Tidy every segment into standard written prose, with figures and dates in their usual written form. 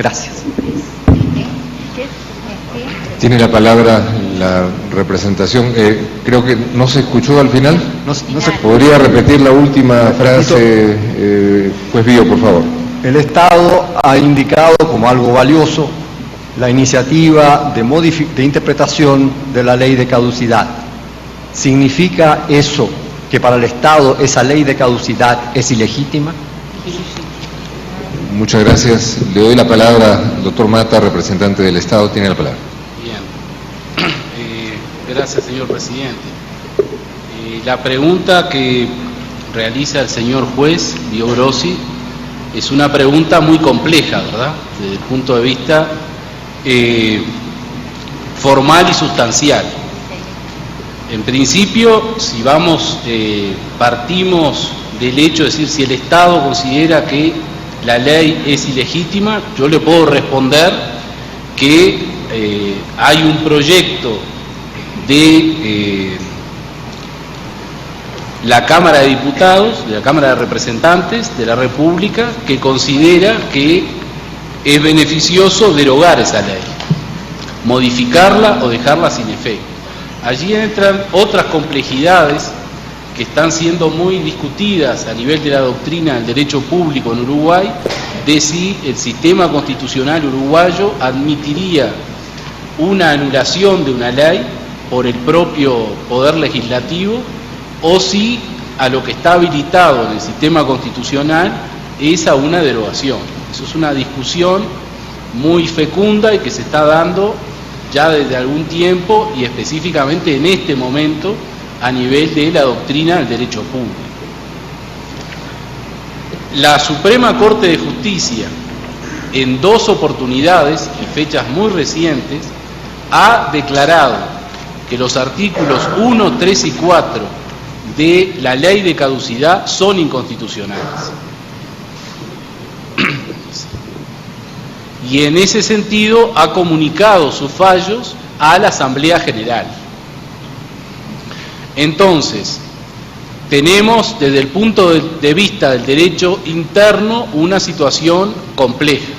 Gracias. Tiene la palabra la representación. Creo que no se escuchó al final. No se... ¿Podría repetir la última frase, juez Bío, por favor? El Estado ha indicado como algo valioso la iniciativa de interpretación de la ley de caducidad. ¿Significa eso que para el Estado esa ley de caducidad es ilegítima? Muchas gracias. Le doy la palabra al doctor Mata, representante del Estado. Tiene la palabra. Bien. Gracias, señor presidente. La pregunta que realiza el señor juez Bío Grossi es una pregunta muy compleja, ¿verdad? Desde el punto de vista formal y sustancial. En principio, si partimos del hecho de decir si el Estado considera que la ley es ilegítima, yo le puedo responder que hay un proyecto de la Cámara de Diputados, de la Cámara de Representantes de la República, que considera que es beneficioso derogar esa ley, modificarla o dejarla sin efecto. Allí entran otras complejidades que están siendo muy discutidas a nivel de la doctrina del derecho público en Uruguay, de si el sistema constitucional uruguayo admitiría una anulación de una ley por el propio Poder Legislativo, o si a lo que está habilitado en el sistema constitucional es a una derogación. Eso es una discusión muy fecunda y que se está dando ya desde algún tiempo y específicamente en este momento a nivel de la doctrina del derecho público. La Suprema Corte de Justicia, en 2 oportunidades, en fechas muy recientes, ha declarado que los artículos 1, 3 y 4 de la ley de caducidad son inconstitucionales. Y en ese sentido ha comunicado sus fallos a la Asamblea General. Entonces, tenemos desde el punto de vista del derecho interno una situación compleja.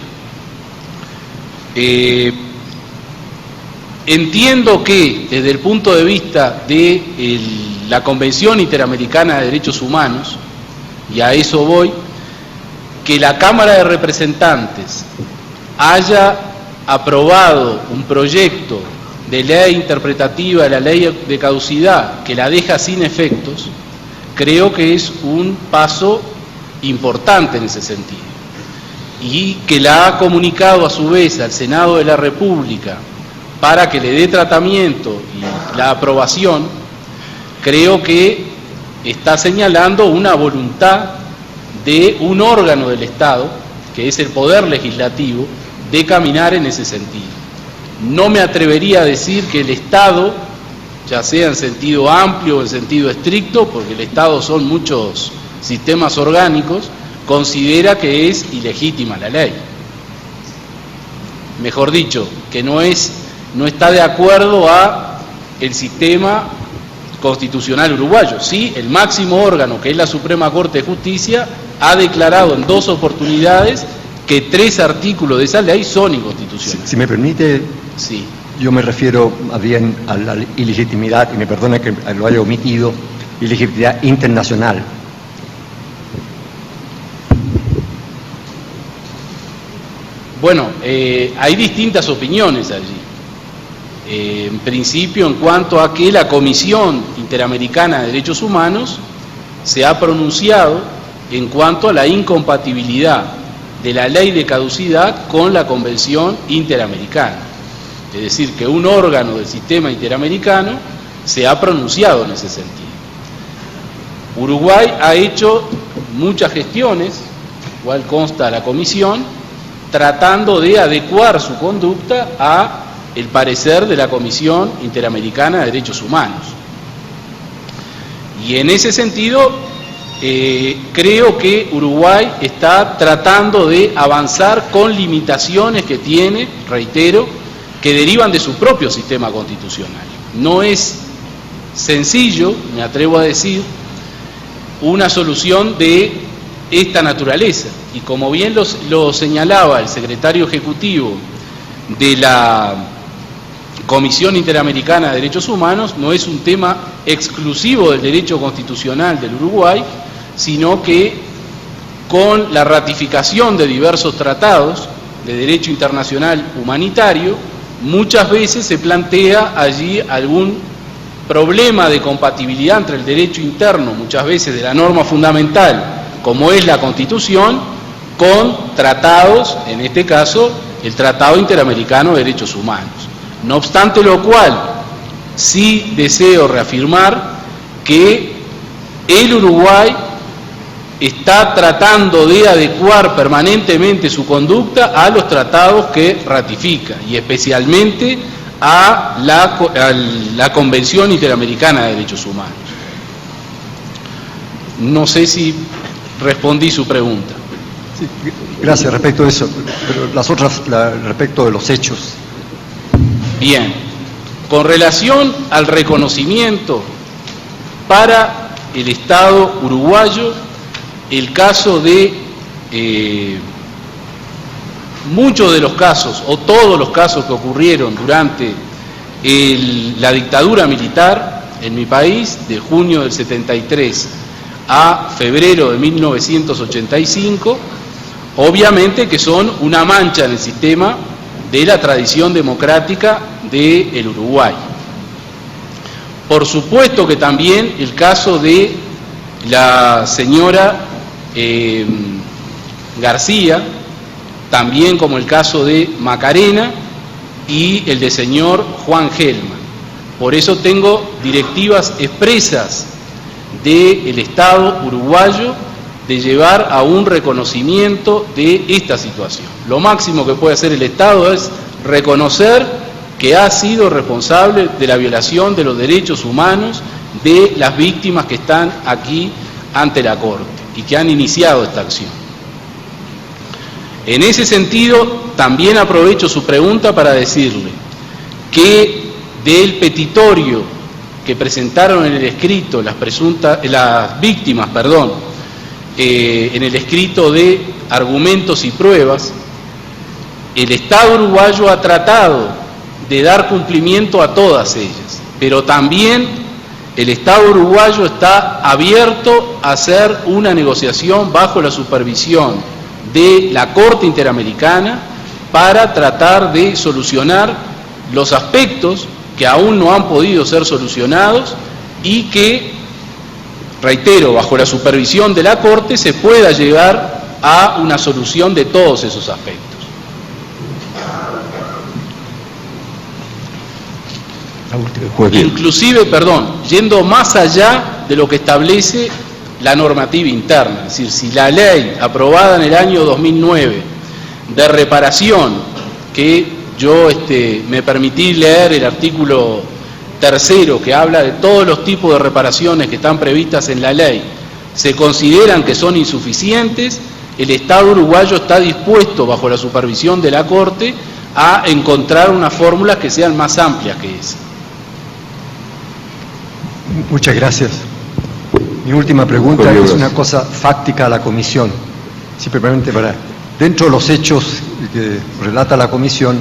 Entiendo que desde el punto de vista de la Convención Interamericana de Derechos Humanos, y a eso voy, que la Cámara de Representantes haya aprobado un proyecto de ley interpretativa de la ley de caducidad que la deja sin efectos, creo que es un paso importante en ese sentido. Y que la ha comunicado a su vez al Senado de la República para que le dé tratamiento y la aprobación, creo que está señalando una voluntad de un órgano del Estado, que es el Poder Legislativo, de caminar en ese sentido. No me atrevería a decir que el Estado, ya sea en sentido amplio o en sentido estricto, porque el Estado son muchos sistemas orgánicos, considera que es ilegítima la ley. Mejor dicho, que no está de acuerdo a el sistema constitucional uruguayo. Sí, el máximo órgano, que es la Suprema Corte de Justicia, ha declarado en 2 oportunidades que 3 artículos de esa ley son inconstitucionales. Si me permite, sí. Yo me refiero más bien a la ilegitimidad, y me perdona que lo haya omitido, ilegitimidad internacional. Bueno, hay distintas opiniones allí. En principio, en cuanto a que la Comisión Interamericana de Derechos Humanos se ha pronunciado en cuanto a la incompatibilidad de la ley de caducidad con la Convención Interamericana. Es decir, que un órgano del sistema interamericano se ha pronunciado en ese sentido. Uruguay ha hecho muchas gestiones, igual consta la Comisión, tratando de adecuar su conducta a el parecer de la Comisión Interamericana de Derechos Humanos. Y en ese sentido, creo que Uruguay está tratando de avanzar con limitaciones que tiene, reitero, que derivan de su propio sistema constitucional. No es sencillo, me atrevo a decir, una solución de esta naturaleza. y como bien lo señalaba el secretario ejecutivo de la Comisión Interamericana de Derechos Humanos, no es un tema exclusivo del derecho constitucional del Uruguay, sino que con la ratificación de diversos tratados de derecho internacional humanitario, muchas veces se plantea allí algún problema de compatibilidad entre el derecho interno, muchas veces de la norma fundamental, como es la Constitución, con tratados, en este caso, el Tratado Interamericano de Derechos Humanos. No obstante lo cual, sí deseo reafirmar que el Uruguay está tratando de adecuar permanentemente su conducta a los tratados que ratifica, y especialmente a la Convención Interamericana de Derechos Humanos. No sé si respondí su pregunta. Sí, gracias, respecto de eso, pero las otras, respecto de los hechos. Bien, con relación al reconocimiento para el Estado uruguayo, el caso de muchos de los casos, o todos los casos que ocurrieron durante la dictadura militar en mi país, de junio del 73 a febrero de 1985, obviamente que son una mancha en el sistema de la tradición democrática del Uruguay. Por supuesto que también el caso de la señora García, también como el caso de Macarena y el de señor Juan Gelman. Por eso tengo directivas expresas del Estado uruguayo de llevar a un reconocimiento de esta situación. Lo máximo que puede hacer el Estado es reconocer que ha sido responsable de la violación de los derechos humanos de las víctimas que están aquí ante la Corte y que han iniciado esta acción. En ese sentido, también aprovecho su pregunta para decirle que del petitorio que presentaron en el escrito las víctimas, en el escrito de argumentos y pruebas, el Estado uruguayo ha tratado de dar cumplimiento a todas ellas, pero también el Estado uruguayo está abierto a hacer una negociación bajo la supervisión de la Corte Interamericana para tratar de solucionar los aspectos que aún no han podido ser solucionados y que, reitero, bajo la supervisión de la Corte se pueda llegar a una solución de todos esos aspectos. Inclusive, yendo más allá de lo que establece la normativa interna, es decir, si la ley aprobada en el año 2009 de reparación, que yo me permití leer el artículo 3º que habla de todos los tipos de reparaciones que están previstas en la ley, se consideran que son insuficientes, el Estado uruguayo está dispuesto, bajo la supervisión de la Corte, a encontrar unas fórmulas que sean más amplias que esa. Muchas gracias. Mi última pregunta es una cosa fáctica a la Comisión. Simplemente dentro de los hechos que relata la Comisión,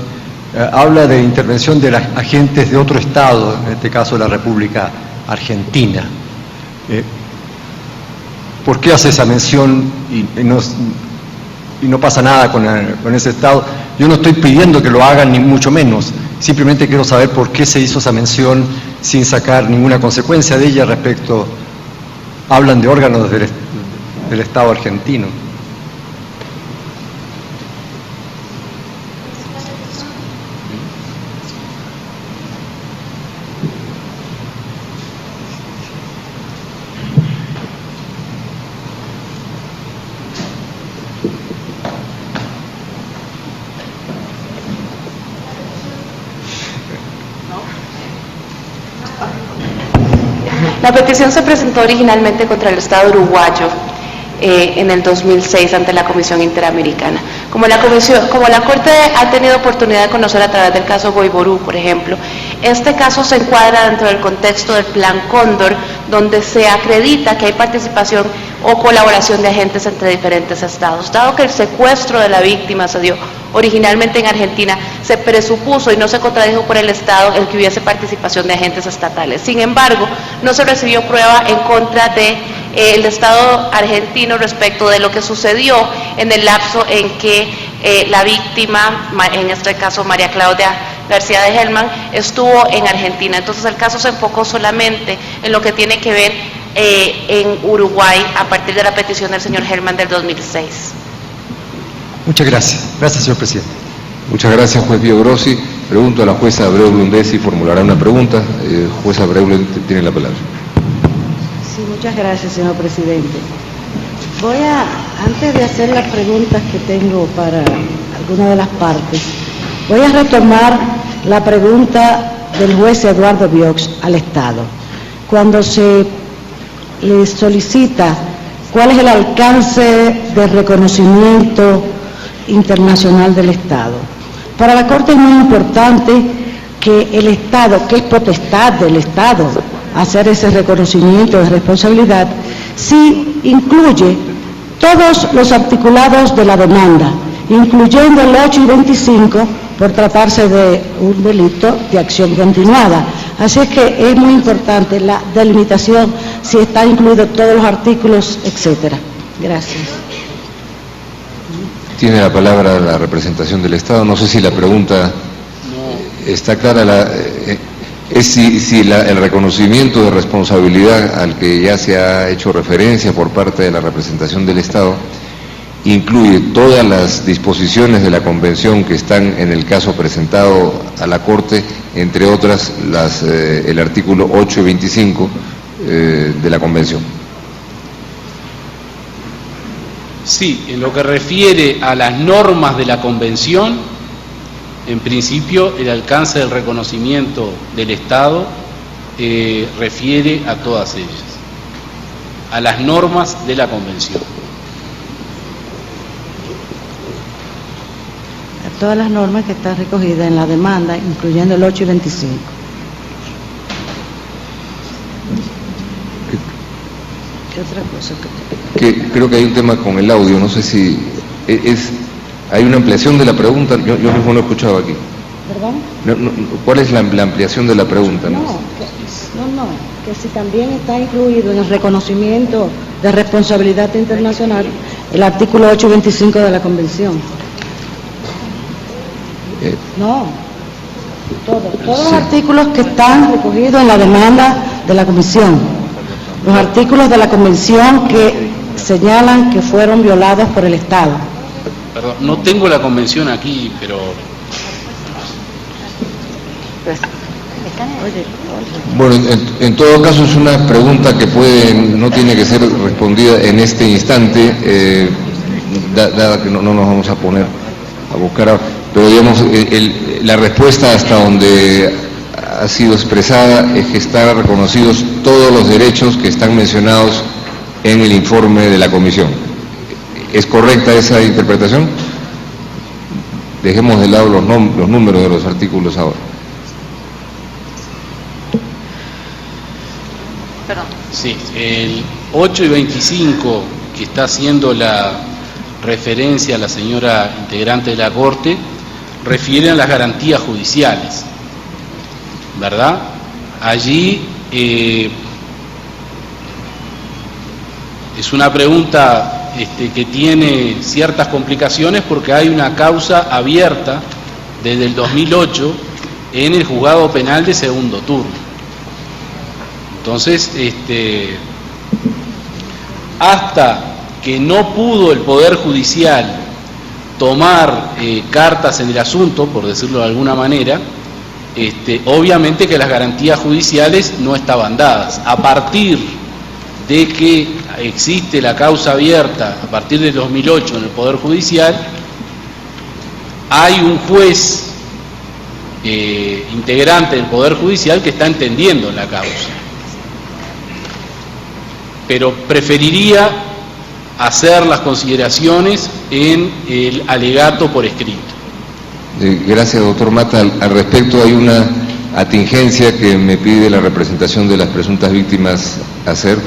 habla de intervención de los agentes de otro Estado, en este caso la República Argentina. ¿Por qué hace esa mención y no pasa nada con ese Estado? Yo no estoy pidiendo que lo hagan, ni mucho menos. Simplemente quiero saber por qué se hizo esa mención sin sacar ninguna consecuencia de ella respecto. Hablan de órganos del Estado argentino. La petición se presentó originalmente contra el Estado uruguayo en el 2006 ante la Comisión Interamericana. Como la Corte ha tenido oportunidad de conocer a través del caso Goiború, por ejemplo, este caso se encuadra dentro del contexto del Plan Cóndor, donde se acredita que hay participación o colaboración de agentes entre diferentes estados. Dado que el secuestro de la víctima se dio originalmente en Argentina, se presupuso y no se contradijo por el Estado el que hubiese participación de agentes estatales. Sin embargo, no se recibió prueba en contra del Estado argentino respecto de lo que sucedió en el lapso en que la víctima, en este caso María Claudia García de Helman, estuvo en Argentina. Entonces el caso se enfocó solamente en lo que tiene que ver en Uruguay a partir de la petición del señor Helman del 2006. Muchas gracias. Gracias, señor presidente. Muchas gracias, juez Pío Grossi. Pregunto a la jueza Abreu Blundesi, formulará una pregunta. Jueza Abreu tiene la palabra. Sí, muchas gracias, señor presidente. Antes de hacer las preguntas que tengo para alguna de las partes, voy a retomar la pregunta del juez Eduardo Viox al Estado. Cuando se le solicita cuál es el alcance del reconocimiento internacional del Estado. Para la Corte es muy importante que el Estado, que es potestad del Estado hacer ese reconocimiento de responsabilidad, sí incluye todos los articulados de la demanda, incluyendo el 8 y 25 por tratarse de un delito de acción continuada. Así es que es muy importante la delimitación, si está incluido todos los artículos, etcétera. Gracias. Tiene la palabra la representación del Estado. No sé si la pregunta está clara. Es si el reconocimiento de responsabilidad al que ya se ha hecho referencia por parte de la representación del Estado incluye todas las disposiciones de la Convención que están en el caso presentado a la Corte, entre otras el artículo 8 y 25 de la Convención. Sí, en lo que refiere a las normas de la Convención, en principio el alcance del reconocimiento del Estado refiere a todas ellas, a las normas de la Convención. A todas las normas que están recogidas en la demanda, incluyendo el 8 y 25. ¿Qué otra cosa? Creo que hay un tema con el audio, no sé si hay una ampliación de la pregunta, yo mismo no he escuchado aquí. ¿Perdón? ¿Cuál es la ampliación de la pregunta? No, que si también está incluido en el reconocimiento de responsabilidad internacional el artículo 8 y 25 de la Convención. No, todos los artículos que están recogidos en la demanda de la Comisión, los artículos de la Convención que señalan que fueron violados por el Estado. Perdón, no tengo la Convención aquí, pero... Bueno, en todo caso es una pregunta que no tiene que ser respondida en este instante, dada que no nos vamos a poner a buscar ahora. Pero digamos, la respuesta hasta donde ha sido expresada es que están reconocidos todos los derechos que están mencionados en el informe de la Comisión. ¿Es correcta esa interpretación? Dejemos de lado los números de los artículos ahora. Perdón. Sí, el 8 y 25, que está haciendo la referencia a la señora integrante de la Corte, refieren a las garantías judiciales, ¿verdad? Allí es una pregunta que tiene ciertas complicaciones porque hay una causa abierta desde el 2008 en el juzgado penal de segundo turno. Entonces, hasta que no pudo el Poder Judicial tomar cartas en el asunto, por decirlo de alguna manera, obviamente que las garantías judiciales no estaban dadas. A partir de que existe la causa abierta, a partir del 2008 en el Poder Judicial, hay un juez integrante del Poder Judicial que está entendiendo la causa. Pero preferiría hacer las consideraciones en el alegato por escrito. Gracias, doctor Mata. Al respecto hay una atingencia que me pide la representación de las presuntas víctimas hacer?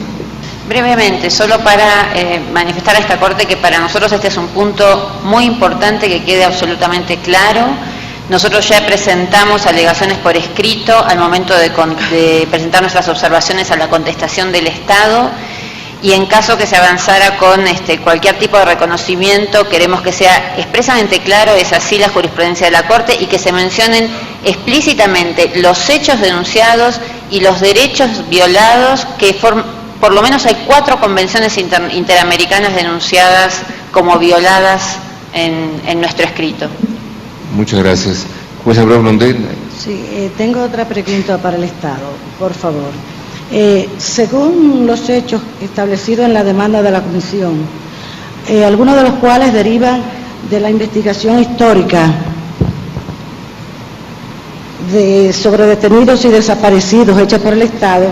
Brevemente, solo para manifestar a esta Corte que para nosotros este es un punto muy importante que quede absolutamente claro. Nosotros ya presentamos alegaciones por escrito al momento de presentar nuestras observaciones a la contestación del Estado, y en caso que se avanzara con cualquier tipo de reconocimiento, queremos que sea expresamente claro, es así la jurisprudencia de la Corte, y que se mencionen explícitamente los hechos denunciados y los derechos violados, que por lo menos hay 4 convenciones interamericanas denunciadas como violadas en nuestro escrito. Muchas gracias. Juez Abreu Blondet. Sí, tengo otra pregunta para el Estado, por favor. Según los hechos establecidos en la demanda de la Comisión, algunos de los cuales derivan de la investigación histórica sobre detenidos y desaparecidos hecha por el Estado,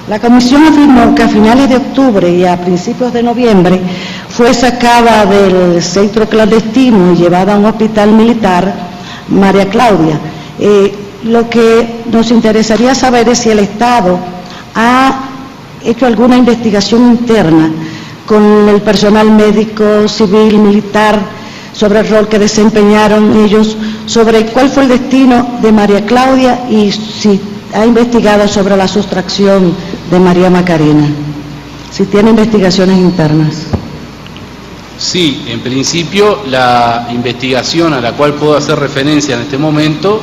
la Comisión afirmó que a finales de octubre y a principios de noviembre fue sacada del centro clandestino y llevada a un hospital militar, María Claudia. Lo que nos interesaría saber es si el Estado ha hecho alguna investigación interna con el personal médico, civil, militar, sobre el rol que desempeñaron ellos, sobre cuál fue el destino de María Claudia y si ha investigado sobre la sustracción de María Macarena, si tiene investigaciones internas. Sí, en principio la investigación a la cual puedo hacer referencia en este momento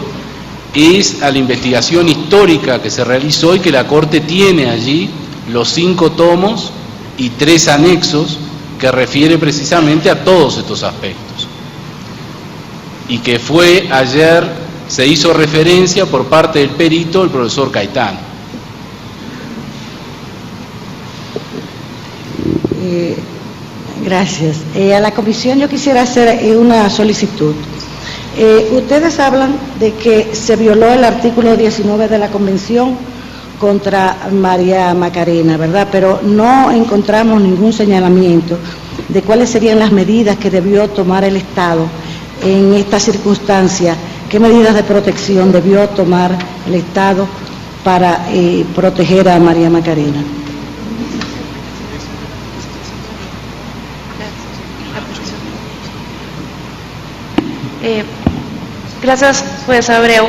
es a la investigación histórica que se realizó y que la Corte tiene allí los 5 tomos y 3 anexos que refiere precisamente a todos estos aspectos. Y que fue ayer, se hizo referencia por parte del perito, el profesor Caetano. Gracias. A la Comisión yo quisiera hacer una solicitud. Ustedes hablan de que se violó el artículo 19 de la Convención contra María Macarena, ¿verdad? Pero no encontramos ningún señalamiento de cuáles serían las medidas que debió tomar el Estado en esta circunstancia. ¿Qué medidas de protección debió tomar el Estado para proteger a María Macarena? Gracias, juez Abreu.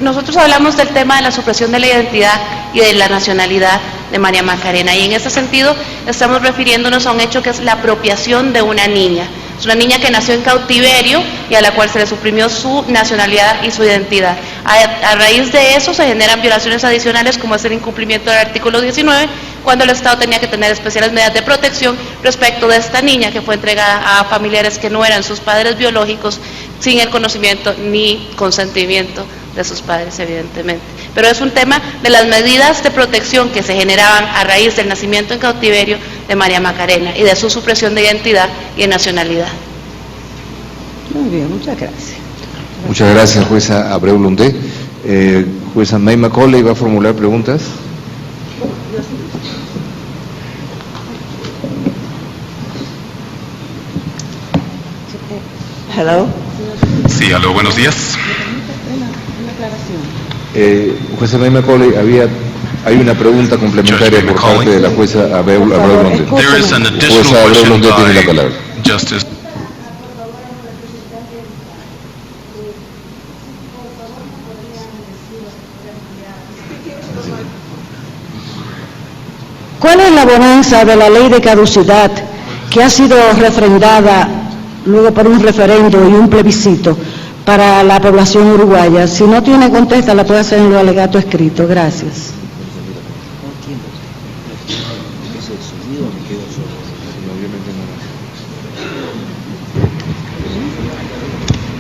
Nosotros hablamos del tema de la supresión de la identidad y de la nacionalidad de María Macarena, y en ese sentido estamos refiriéndonos a un hecho que es la apropiación de una niña. Es una niña que nació en cautiverio y a la cual se le suprimió su nacionalidad y su identidad. A raíz de eso se generan violaciones adicionales, como es el incumplimiento del artículo 19, cuando el Estado tenía que tener especiales medidas de protección respecto de esta niña que fue entregada a familiares que no eran sus padres biológicos, sin el conocimiento ni consentimiento de sus padres, evidentemente. Pero es un tema de las medidas de protección que se generaban a raíz del nacimiento en cautiverio de María Macarena y de su supresión de identidad y de nacionalidad. Muy bien, muchas gracias. Muchas gracias, jueza Abreu Blondet. Jueza May Macaulay va a formular preguntas. Hello. Sí, aló, buenos días. Jueza May Macaulay, hay una pregunta complementaria por parte de la jueza Abreu Blondet. There is an additional Jueza Abreu question Blondet tiene la palabra. by Justice. ¿Cuál es la bonanza de la ley de caducidad que ha sido refrendada luego por un referendo y un plebiscito para la población uruguaya? Si no tiene contesta, la puede hacer en lo alegato escrito. Gracias.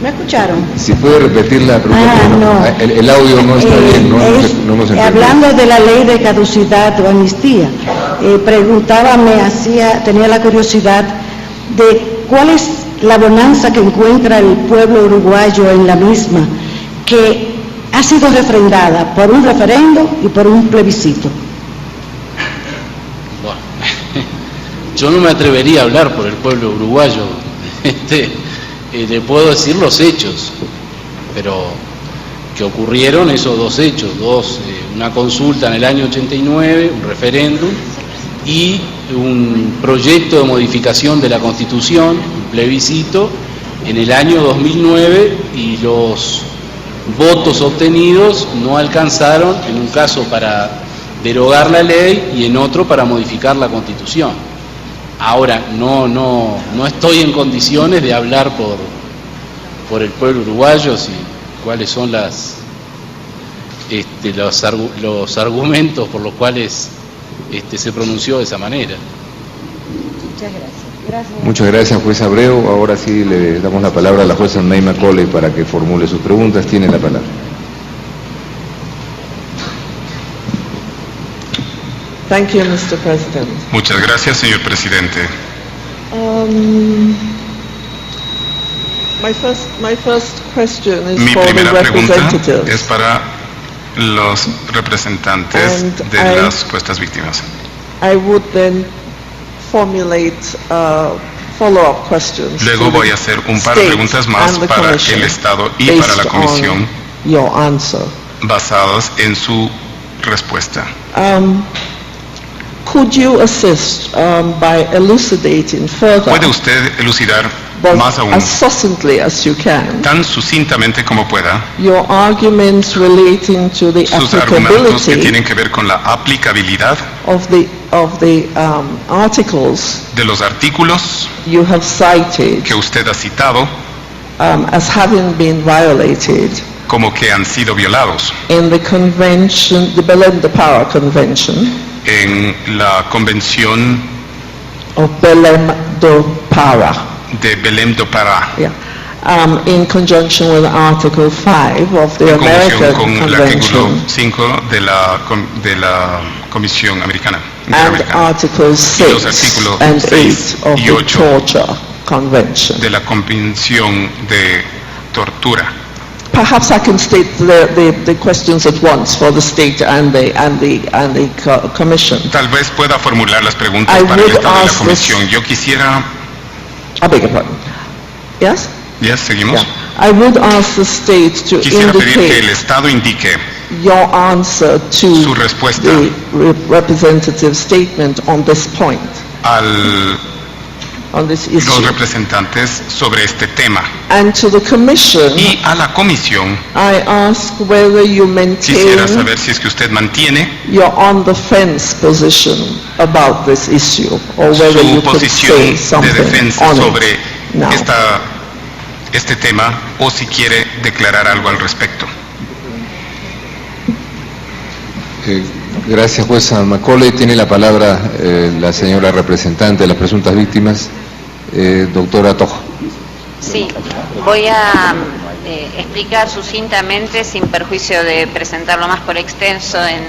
¿Me escucharon? Si puede repetir la pregunta. No. El audio no está bien, no nos entendemos. Hablando de la ley de caducidad o amnistía, tenía la curiosidad de cuál es la bonanza que encuentra el pueblo uruguayo en la misma, que ha sido refrendada por un referendo y por un plebiscito. Bueno, yo no me atrevería a hablar por el pueblo uruguayo. Le puedo decir los hechos, pero que ocurrieron esos dos hechos, una consulta en el año 89, un referéndum, y un proyecto de modificación de la Constitución, un plebiscito, en el año 2009, y los votos obtenidos no alcanzaron, en un caso para derogar la ley y en otro para modificar la Constitución. Ahora, no estoy en condiciones de hablar por el pueblo uruguayo, cuáles son los argumentos por los cuales se pronunció de esa manera. Muchas gracias. Muchas gracias, juez Abreu. Ahora sí le damos la palabra a la jueza May Macaulay para que formule sus preguntas. Tiene la palabra. Thank you, Mr. President. Muchas gracias, señor presidente. My first question is Mi for the primera pregunta representatives. es para los representantes And de las supuestas víctimas. I would then formulate follow-up questions. Luego to voy the a hacer un par de state preguntas más and the para commission el Estado y para la based Comisión, on your answer. basadas en su respuesta. Could you assist by elucidating further, ¿Puede usted elucidar but más aún, as succinctly as you can, tan sucintamente como pueda, your arguments relating to the sus argumentos que applicability tienen que ver con la aplicabilidad of the articles de los artículos you have cited que usted ha citado as having been violated como que han sido violados in the convention, the Belém do Pará Convention en la Convención of Belém do Pará, de Belém do Pará, in conjunction with Article 5 of the en conjunción American con el artículo Convention 5 de la Comisión Americana, and Interamericana, Article 6 artículos and 6 8 of y the 8 Torture Convention. de la Convención de Tortura. Perhaps I can state the questions at once for the state and the commission. Tal vez pueda formular las preguntas I para el would Estado y la ask Comisión. Yo quisiera... I beg your pardon. Yes? ¿Ya seguimos? Yeah. I would ask the state to Quisiera pedir que el indicate Estado indique your answer to su respuesta the representative statement on this point, on this los issue. representantes sobre este tema. And to the commission, Y a la Comisión I ask whether you maintain quisiera saber si es que usted mantiene your on-the-fence position about this issue, or whether su you could posición say de something defensa on sobre it now. este tema, o si quiere declarar algo al respecto. Gracias, jueza Macaulay. Tiene la palabra la señora representante de las presuntas víctimas, doctora Tojo. Sí, voy a explicar sucintamente, sin perjuicio de presentarlo más por extenso en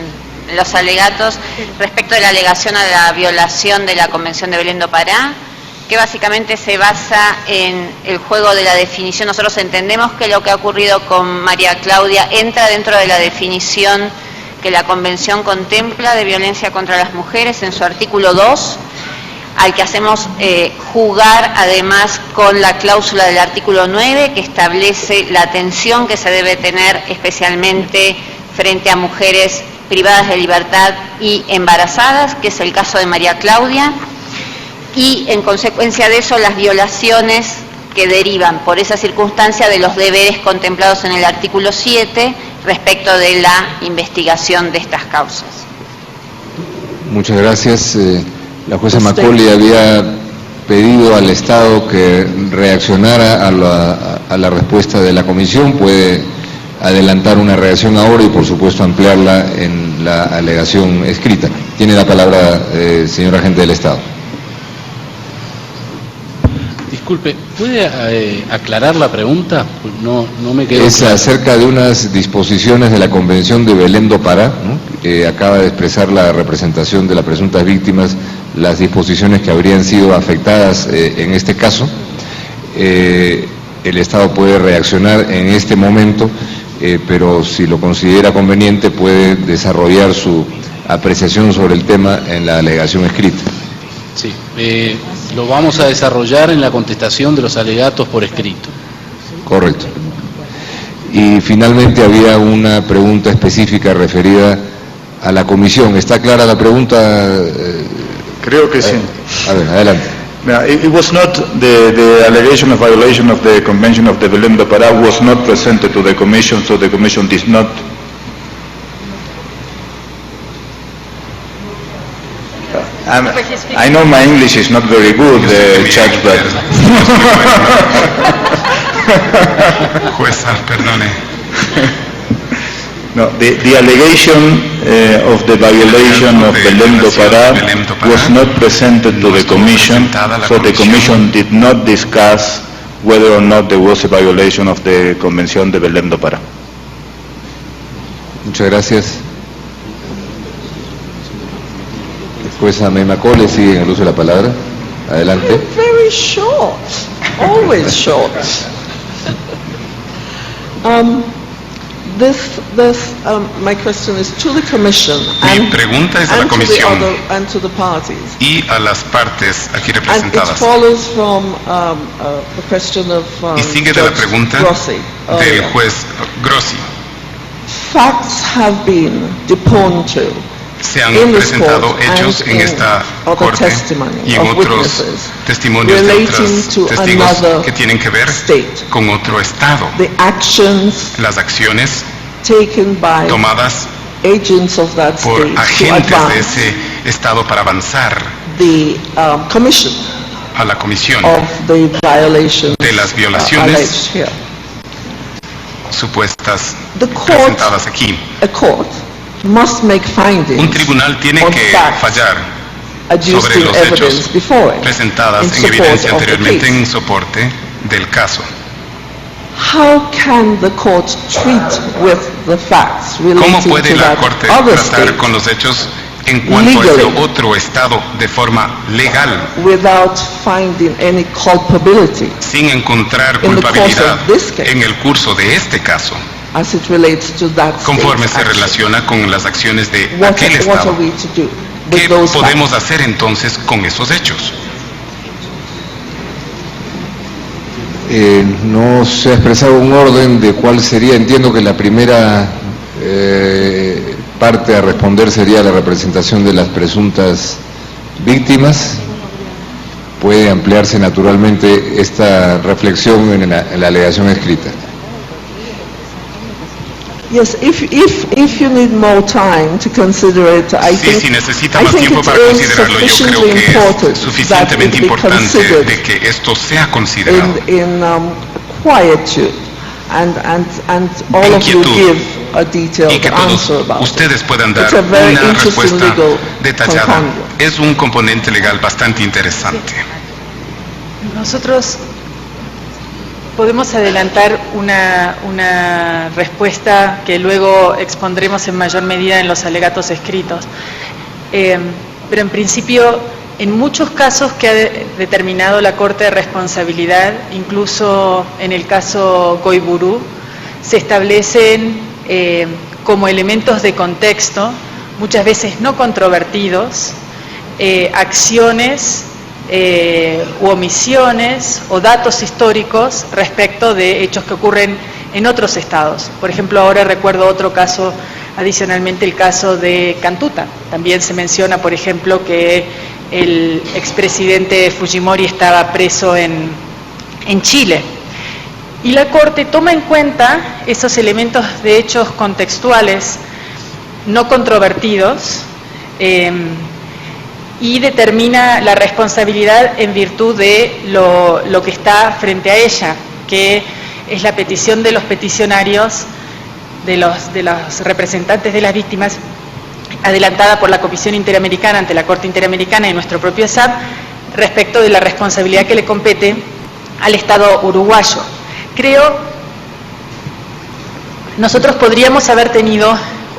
los alegatos, respecto de la alegación a la violación de la Convención de Belém do Pará, que básicamente se basa en el juego de la definición. Nosotros entendemos que lo que ha ocurrido con María Claudia entra dentro de la definición que la Convención contempla de violencia contra las mujeres en su artículo 2, al que hacemos jugar además con la cláusula del artículo 9, que establece la atención que se debe tener especialmente frente a mujeres privadas de libertad y embarazadas, que es el caso de María Claudia, y en consecuencia de eso las violaciones que derivan por esa circunstancia de los deberes contemplados en el artículo 7 respecto de la investigación de estas causas. Muchas gracias. La jueza Macaulay había pedido al Estado que reaccionara a la respuesta de la Comisión. Puede adelantar una reacción ahora y, por supuesto, ampliarla en la alegación escrita. Tiene la palabra, señor agente del Estado. Disculpe, ¿puede aclarar la pregunta? No me quedó Es claro. acerca de unas disposiciones de la Convención de Belém do Pará, ¿no? Acaba de expresar la representación de las presuntas víctimas, las disposiciones que habrían sido afectadas en este caso. El Estado puede reaccionar en este momento, pero si lo considera conveniente puede desarrollar su apreciación sobre el tema en la alegación escrita. Sí, lo vamos a desarrollar en la contestación de los alegatos por escrito. Correcto. Y finalmente había una pregunta específica referida a la comisión. ¿Está clara la pregunta? Creo que sí. A ver, adelante. It was not the allegation of violation of the Convention of the Belém do Pará was not presented to the Commission, so the Commission did not. I know my English is not very good, Judge, but... Jueza, perdone. No, the allegation of the violation of Belém do Pará was not presented to the Commission, so the Commission did not discuss whether or not there was a violation of the Convención de Belém do Pará. Muchas gracias. Jueza Mema le sigue en el uso de la palabra. Adelante. Very short, always short. My question is to the Commission Mi pregunta es a la Comisión and to the parties. Y a las partes aquí And it representadas. follows from the question of Y sigue de la pregunta Grossi. del juez Grossi. Facts have been deponed to Se han in this presentado court hechos and en esta other corte testimony y en of otros witnesses testimonios de relating otros to testigos another que tienen que ver state. con otro estado. The actions Las acciones taken by tomadas agents of that por state to agentes de advance ese estado para avanzar the commission a la comisión of the violations de las violaciones alleged here. supuestas The court, presentadas aquí. a court, must make findings Un tribunal tiene on que facts fallar adduced sobre in los evidence hechos before it, presentadas in en support evidencia of the anteriormente case. en soporte del caso. How can the court treat with the facts ¿Cómo relating puede to la that Corte other tratar state con los hechos en cuanto a ese legally otro estado de forma legal, without finding any culpability sin encontrar in the course culpabilidad of this case, en el curso de este caso, as it relates to that conforme state's se action? relaciona con las acciones de What aquel are estado? we to do ¿Qué with those podemos facts? hacer entonces con esos hechos? No se ha expresado un orden de cuál sería. Entiendo que la primera parte a responder sería la representación de las presuntas víctimas. Puede ampliarse naturalmente esta reflexión en la alegación escrita. Yes, if you need more time to consider it, I Sí, think, si necesita I más think tiempo it para is considerarlo, yo creo sufficiently que important es suficientemente that it be importante considered de que esto sea considerado. in quietude, and all of you Inquietud. give a Y detailed que todos answer about it. ustedes puedan dar It's a very una interesting respuesta legal detallada. compendium. Es un componente legal bastante interesante. Nosotros podemos adelantar una respuesta que luego expondremos en mayor medida en los alegatos escritos. Pero en principio, en muchos casos que ha determinado la Corte de Responsabilidad, incluso en el caso Goiburu, se establecen como elementos de contexto, muchas veces no controvertidos, acciones u omisiones o datos históricos respecto de hechos que ocurren en otros estados. Por ejemplo, ahora recuerdo otro caso, adicionalmente el caso de Cantuta. También se menciona, por ejemplo, que el expresidente Fujimori estaba preso en Chile. Y la Corte toma en cuenta esos elementos de hechos contextuales no controvertidos y determina la responsabilidad en virtud de lo que está frente a ella, que es la petición de los peticionarios, de los representantes de las víctimas, adelantada por la Comisión Interamericana ante la Corte Interamericana y nuestro propio SAP, respecto de la responsabilidad que le compete al Estado uruguayo. Creo, nosotros podríamos haber tenido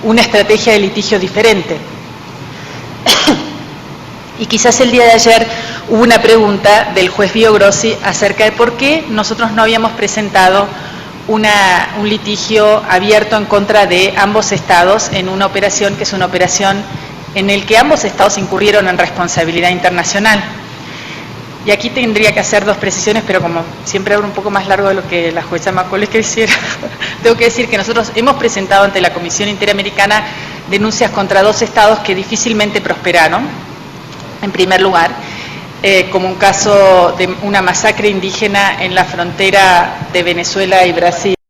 una estrategia de litigio diferente. Y quizás el día de ayer hubo una pregunta del juez Bio Grossi acerca de por qué nosotros no habíamos presentado un litigio abierto en contra de ambos estados en una operación que es una operación en la que ambos estados incurrieron en responsabilidad internacional. Y aquí tendría que hacer dos precisiones, pero como siempre hablo un poco más largo de lo que la jueza Macaulay quisiera, tengo que decir que nosotros hemos presentado ante la Comisión Interamericana denuncias contra 2 estados que difícilmente prosperaron, en primer lugar, como un caso de una masacre indígena en la frontera de Venezuela y Brasil.